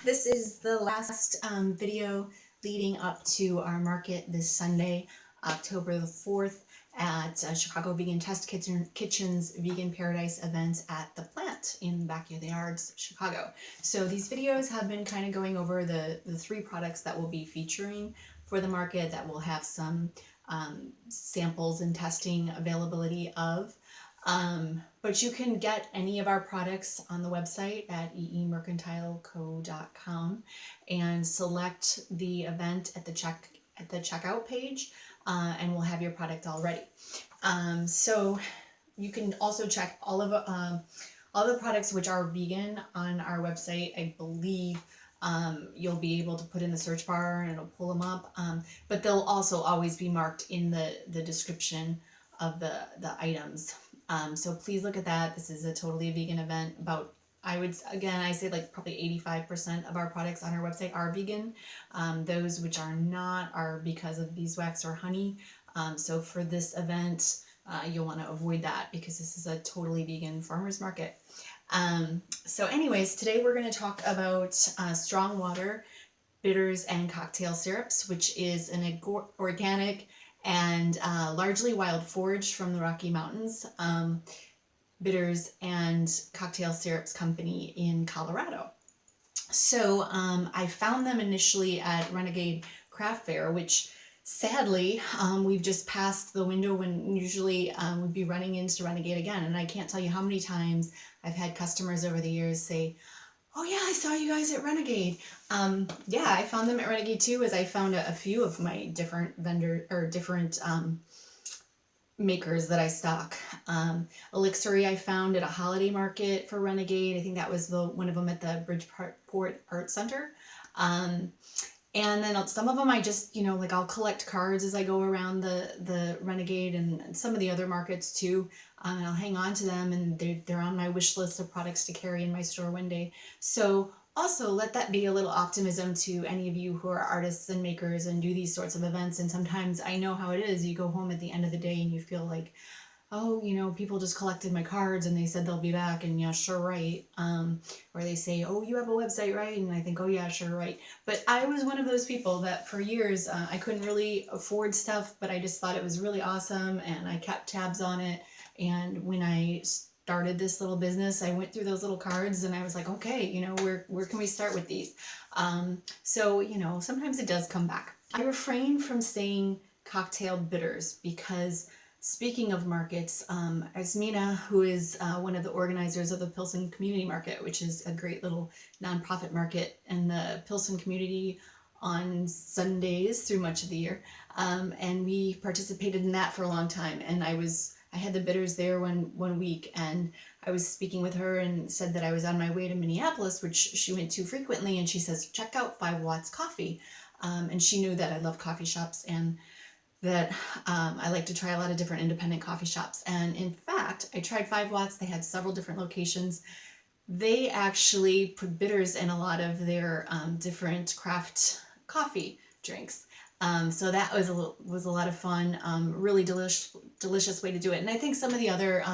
This is the last video leading up to our market this Sunday, October the 4th at Chicago Vegan Test Kitchen's Vegan Paradise event at the plant in Backyards, Chicago. So these videos have been kind of going over the three products that we'll be featuring for the market that we'll have some samples and testing availability of. But you can get any of our products on the website at eemercantileco.com and select the event at the checkout page, and we'll have your product all ready. So you can also check all the products which are vegan on our website. I believe you'll be able to put in the search bar and it'll pull them up, but they'll also always be marked in the description of the items. So please look at that. This is a totally vegan event. I say like probably 85% of our products on our website are vegan. Those which are not are because of beeswax or honey. So for this event, you'll want to avoid that because this is a totally vegan farmer's market. So anyways, today we're going to talk about Strongwater bitters and cocktail syrups, which is an organic and largely wild forage from the Rocky Mountains bitters and cocktail syrups company in Colorado. So I found them initially at Renegade Craft Fair, which sadly we've just passed the window when usually we'd be running into Renegade again. And I can't tell you how many times I've had customers over the years say, "Oh yeah, I saw you guys at Renegade." Yeah, I found them at Renegade too, as I found a few of my different makers that I stock. Elixir I found at a holiday market for Renegade. I think that was one of them at the Bridgeport Art Center. And then some of them I just, like I'll collect cards as I go around the Renegade and some of the other markets too. And I'll hang on to them, and they're on my wish list of products to carry in my store one day. So also let that be a little optimism to any of you who are artists and makers and do these sorts of events. And sometimes I know how it is. You go home at the end of the day and you feel like, oh, people just collected my cards and they said they'll be back, and yeah, sure, right. Or they say, oh, you have a website, right? And I think, oh yeah, sure, right. But I was one of those people that for years I couldn't really afford stuff, but I just thought it was really awesome and I kept tabs on it. And when I started this little business, I went through those little cards and I was like, okay, where can we start with these? So sometimes it does come back. I refrain from saying cocktail bitters because, speaking of markets, Asmina, who is one of the organizers of the Pilsen Community Market, which is a great little nonprofit market in the Pilsen community on Sundays through much of the year, and we participated in that for a long time. And I had the bitters there one week, and I was speaking with her and said that I was on my way to Minneapolis, which she went to frequently, and she says, check out 5 Watts Coffee. And she knew that I love coffee shops and that I like to try a lot of different independent coffee shops. And in fact, I tried 5 Watts. They had several different locations. They actually put bitters in a lot of their different craft coffee drinks. So that was a lot of fun. Really delicious way to do it. And I think some of the other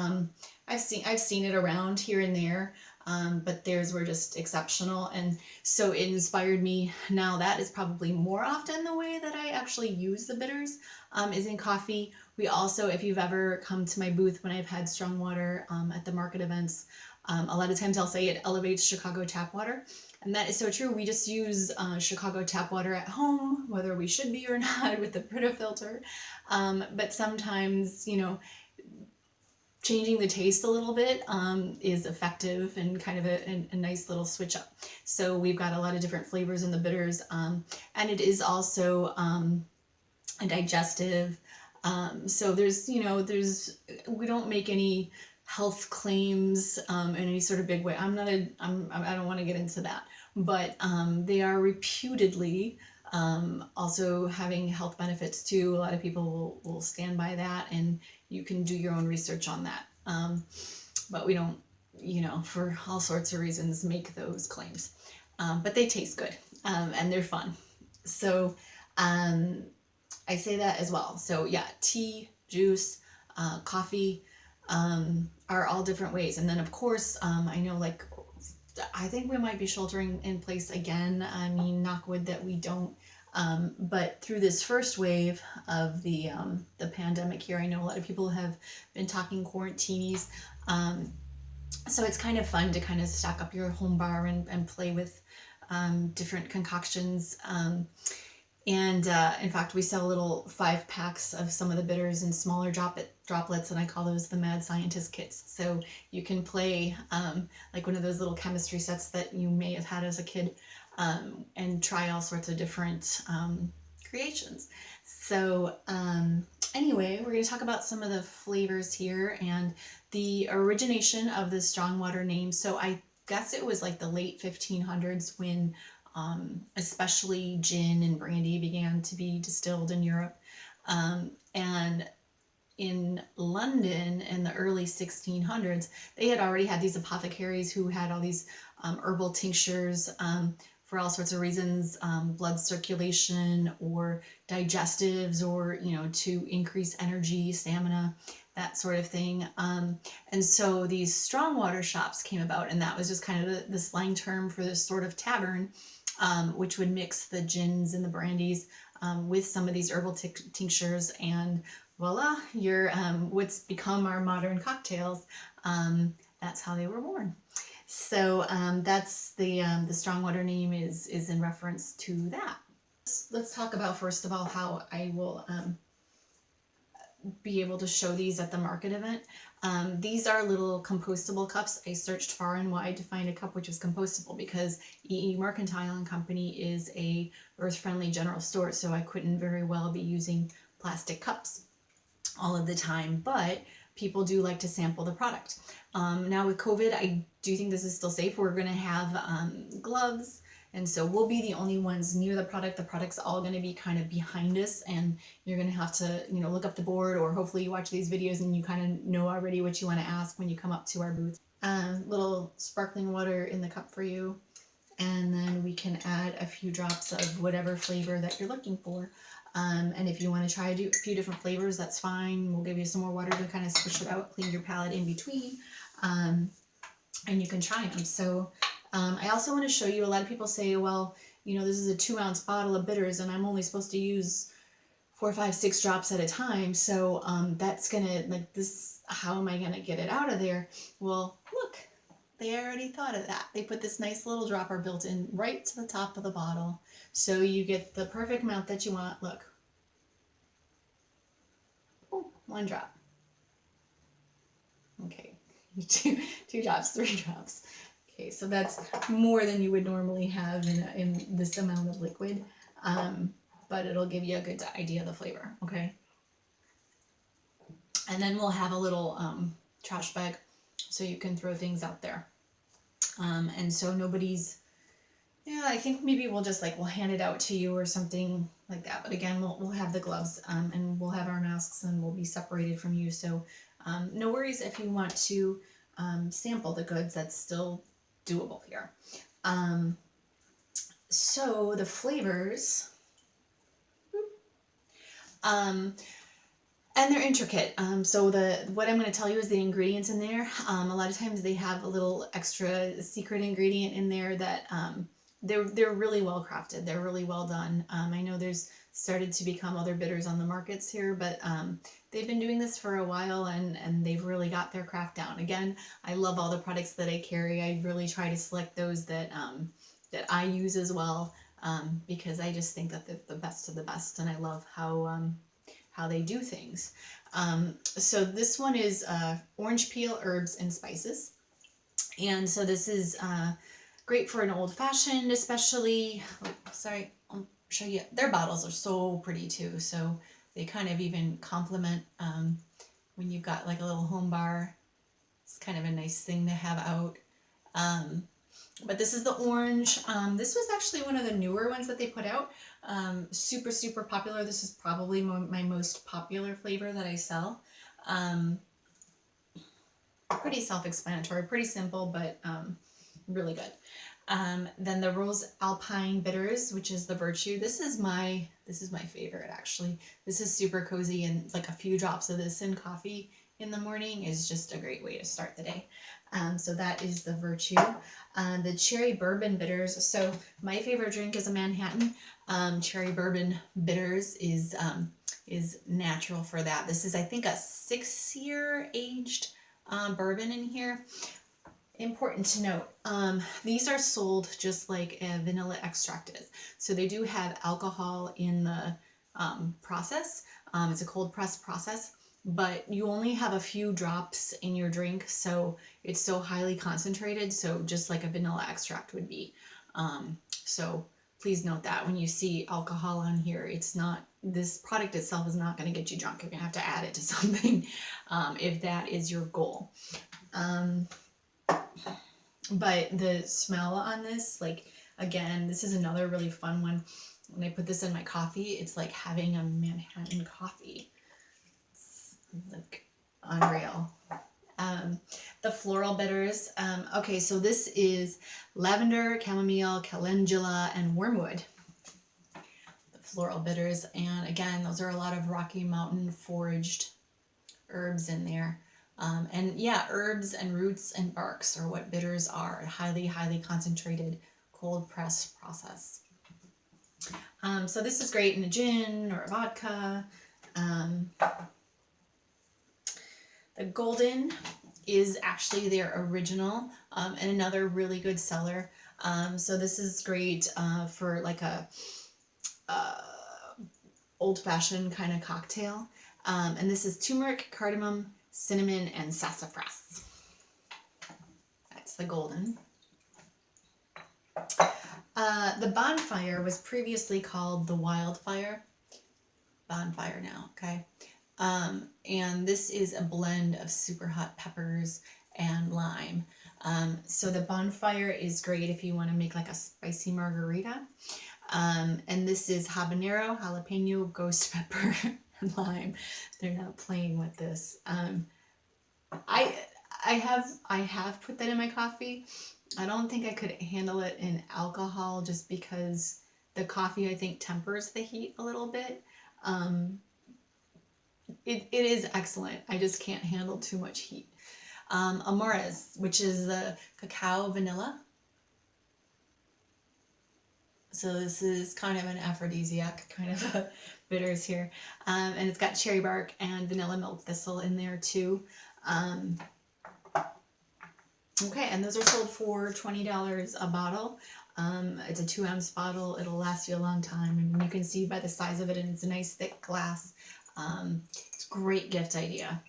I've seen it around here and there, but theirs were just exceptional, and so it inspired me. Now that is probably more often the way that I actually use the bitters, is in coffee. We also, if you've ever come to my booth when I've had Strongwater at the market events, a lot of times I'll say it elevates Chicago tap water. And that is so true. We just use Chicago tap water at home, whether we should be or not, with the Brita filter. But sometimes, changing the taste a little bit is effective and kind of a nice little switch up. So we've got a lot of different flavors in the bitters, and it is also a digestive. So we don't make any health claims in any sort of big way. I don't want to get into that, but they are reputedly also having health benefits too. A lot of people will stand by that, and you can do your own research on that. But we don't, for all sorts of reasons, make those claims. But they taste good, and they're fun. So I say that as well. So yeah, tea, juice, coffee are all different ways. And then of course, I know like I think we might be sheltering in place again. I mean, knock wood that we don't. But through this first wave of the pandemic here, I know a lot of people have been talking quarantinis. So it's kind of fun to kind of stock up your home bar and play with different concoctions. And in fact, we sell little 5 packs of some of the bitters in smaller droplets, and I call those the Mad Scientist kits. So you can play like one of those little chemistry sets that you may have had as a kid, and try all sorts of different creations. So anyway, we're going to talk about some of the flavors here and the origination of the Strongwater name. So I guess it was like the late 1500s when especially gin and brandy began to be distilled in Europe. And in London in the early 1600s, they had already had these apothecaries who had all these herbal tinctures for all sorts of reasons, blood circulation or digestives, or, you know, to increase energy, stamina, that sort of thing. And so these Strongwater shops came about, and that was just kind of the slang term for this sort of tavern, which would mix the gins and the brandies with some of these herbal tinctures, and voila, your what's become our modern cocktails. That's how they were born. So that's the Strongwater name is in reference to that. Let's talk about first of all how I will be able to show these at the market event. These are little compostable cups. I searched far and wide to find a cup which was compostable because EE Mercantile and Company is a earth-friendly general store, so I couldn't very well be using plastic cups all of the time, but people do like to sample the product. Now with COVID, I do think this is still safe. We're going to have gloves, and so we'll be the only ones near the product. The product's all going to be kind of behind us, and you're going to have to, you know, look up the board, or hopefully you watch these videos and you kind of know already what you want to ask when you come up to our booth. Little sparkling water in the cup for you, and then we can add a few drops of whatever flavor that you're looking for. And if you want to try a few different flavors, that's fine. We'll give you some more water to kind of squish it out, clean your palate in between, and you can try them. So I also want to show you, a lot of people say, well, you know, this is a 2-ounce bottle of bitters and I'm only supposed to use 4, 5, 6 drops at a time. So that's gonna, like, this, how am I gonna get it out of there? Well, look, they already thought of that. They put this nice little dropper built in right to the top of the bottle. So you get the perfect amount that you want. Look. Oh, 1 drop. Okay, 2 drops, 3 drops. Okay, so that's more than you would normally have in this amount of liquid, but it'll give you a good idea of the flavor, okay? And then we'll have a little trash bag so you can throw things out there. And so nobody's, yeah, I think maybe we'll just we'll hand it out to you or something like that. But again, we'll have the gloves and we'll have our masks and we'll be separated from you. So no worries if you want to sample the goods, that's still doable here. So the flavors, and they're intricate. So what I'm going to tell you is the ingredients in there. A lot of times they have a little extra secret ingredient in there that they're really well crafted. They're really well done. I know there's started to become other bitters on the markets here, but they've been doing this for a while and they've really got their craft down. Again, I love all the products that I carry. I really try to select those that that I use as well, because I just think that they're the best of the best, and I love how they do things. So this one is orange peel, herbs, and spices. And so this is great for an old fashioned, especially, sorry, I'll show you. Their bottles are so pretty too. So they kind of even complement when you've got like a little home bar. It's kind of a nice thing to have out. But this is the orange. This was actually one of the newer ones that they put out. Super, super popular. This is probably my most popular flavor that I sell. Pretty self-explanatory, pretty simple, but really good. Then the Rose Alpine Bitters, which is the Virtue. This is my favorite, actually. This is super cozy, and like a few drops of this in coffee in the morning is just a great way to start the day. So that is the Virtue. The cherry bourbon bitters. So my favorite drink is a Manhattan. Cherry bourbon bitters is natural for that. This is, I think, a 6-year aged bourbon in here. Important to note, these are sold just like a vanilla extract is. So they do have alcohol in the process. It's a cold press process, but you only have a few drops in your drink, so it's so highly concentrated, so just like a vanilla extract would be. So please note that when you see alcohol on here, it's not, this product itself is not going to get you drunk. You're going to have to add it to something if that is your goal. But the smell on this, like, again, this is another really fun one. When I put this in my coffee, it's like having a Manhattan coffee. It's like unreal. The floral bitters. Okay, so this is lavender, chamomile, calendula, and wormwood. The floral bitters, and again, those are a lot of Rocky Mountain foraged herbs in there. And yeah, herbs and roots and barks are what bitters are. A highly, highly concentrated cold press process. So this is great in a gin or a vodka. The golden is actually their original and another really good seller. So this is great for like a old-fashioned kind of cocktail. And this is turmeric, cardamom, cinnamon, and sassafras. That's the golden. The bonfire was previously called the wildfire. Bonfire now, okay? And this is a blend of super hot peppers and lime. So the bonfire is great if you want to make like a spicy margarita. And this is habanero, jalapeno, ghost pepper, and lime. They're not playing with this. I have put that in my coffee. I don't think I could handle it in alcohol just because the coffee, I think, tempers the heat a little bit. It is excellent. I just can't handle too much heat. Amores, which is the cacao vanilla. So this is kind of an aphrodisiac kind of bitters here. And it's got cherry bark and vanilla milk thistle in there too. Okay, and those are sold for $20 a bottle. It's a 2-ounce bottle. It'll last you a long time, and you can see by the size of it, and it's a nice thick glass. It's a great gift idea.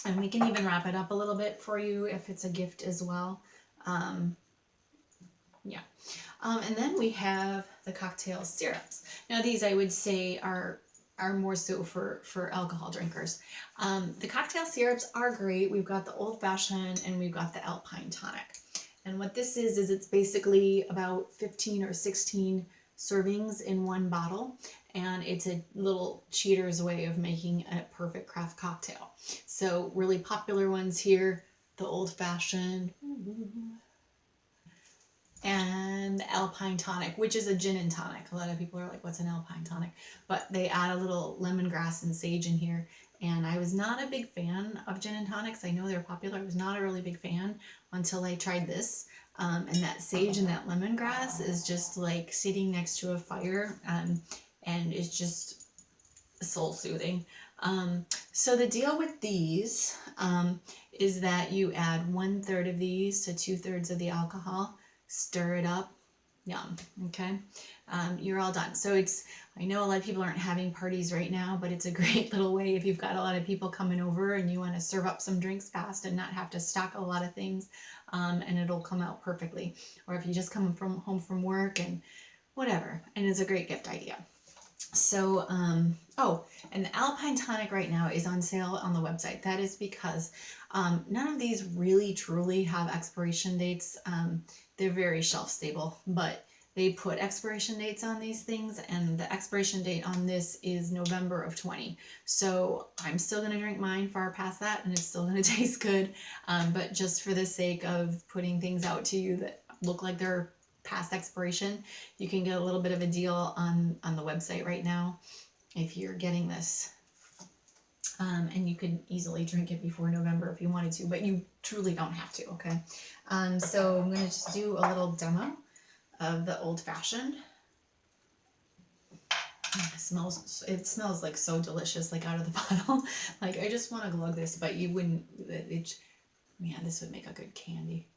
And we can even wrap it up a little bit for you if it's a gift as well. Yeah. And then we have the cocktail syrups. Now these I would say are more so for alcohol drinkers. The cocktail syrups are great. We've got the old fashioned and we've got the Alpine tonic. And what this is it's basically about 15 or 16 servings in one bottle. And it's a little cheater's way of making a perfect craft cocktail. So really popular ones here, the old fashioned and the Alpine tonic, which is a gin and tonic. A lot of people are like, what's an Alpine tonic? But they add a little lemongrass and sage in here. And I was not a big fan of gin and tonics. I know they're popular. I was not a really big fan until I tried this. And that sage and that lemongrass is just like sitting next to a fire, and it's just soul soothing. So the deal with these is that you add 1/3 of these to 2/3 of the alcohol. Stir it up, yum, okay? You're all done. So I know a lot of people aren't having parties right now, but it's a great little way if you've got a lot of people coming over and you want to serve up some drinks fast and not have to stock a lot of things, and it'll come out perfectly. Or if you just come home from work and whatever, and it's a great gift idea. So, oh, and the Alpine tonic right now is on sale on the website. That is because none of these really truly have expiration dates. They're very shelf stable, but they put expiration dates on these things, and the expiration date on this is November of 20. So I'm still going to drink mine far past that, and it's still going to taste good. But just for the sake of putting things out to you that look like they're past expiration, you can get a little bit of a deal on the website right now if you're getting this. And you could easily drink it before November if you wanted to, but you truly don't have to, okay? So I'm going to just do a little demo of the old fashioned. It smells like so delicious, like out of the bottle. Like I just want to glug this, but you wouldn't, man, this would make a good candy.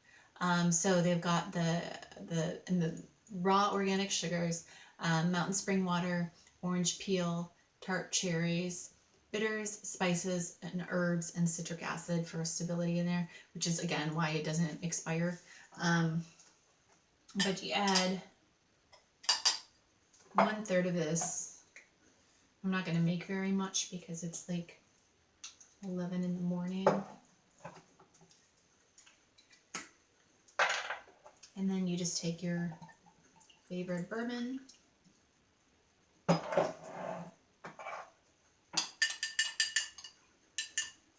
So they've got the raw organic sugars, mountain spring water, orange peel, tart cherries, bitters, spices, and herbs, and citric acid for stability in there, which is again why it doesn't expire. But you add 1/3 of this. I'm not going to make very much because it's like 11 in the morning. And then you just take your favorite bourbon.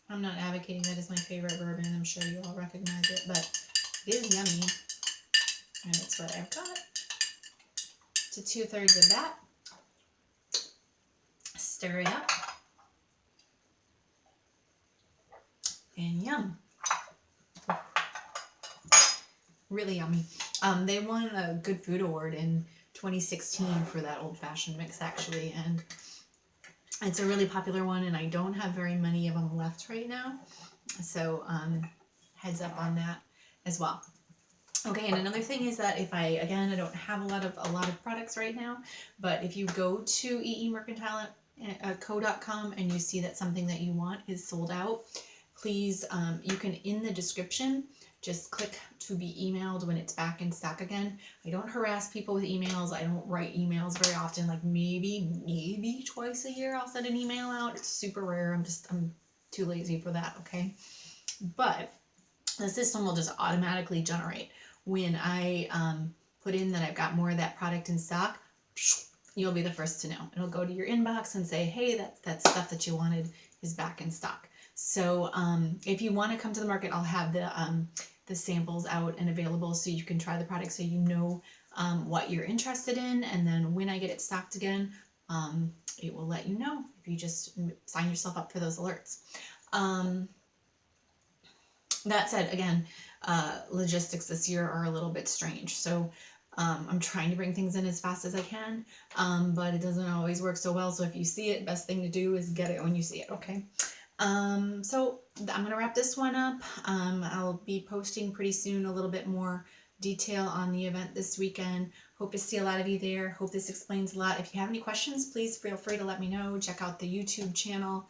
I'm not advocating that as my favorite bourbon. I'm sure you all recognize it, but it is yummy. And it's what I've got. To 2/3 of that. Stir it up. And yum. Really yummy. They won a Good Food Award in 2016 for that old-fashioned mix, actually, and it's a really popular one, and I don't have very many of them left right now, so heads up on that as well. Okay, and another thing is that if I don't have a lot of products right now, but if you go to eemercantile.co.com and you see that something that you want is sold out, please, you can, in the description, just click to be emailed when it's back in stock again. I don't harass people with emails. I don't write emails very often. Like maybe twice a year I'll send an email out. It's super rare. I'm too lazy for that, okay? But the system will just automatically generate. When I put in that I've got more of that product in stock, you'll be the first to know. It'll go to your inbox and say, hey, that stuff that you wanted is back in stock. So if you want to come to the market, I'll have the samples out and available so you can try the product, so you know what you're interested in, and then when I get it stocked again, it will let you know if you just sign yourself up for those alerts. That said, again, logistics this year are a little bit strange, so I'm trying to bring things in as fast as I can, but it doesn't always work so well. So if you see it, best thing to do is get it when you see it, okay? So I'm gonna wrap this one up. I'll be posting pretty soon a little bit more detail on the event this weekend. Hope to see a lot of you there. Hope this explains a lot. If you have any questions, please feel free to let me know. Check out the YouTube channel.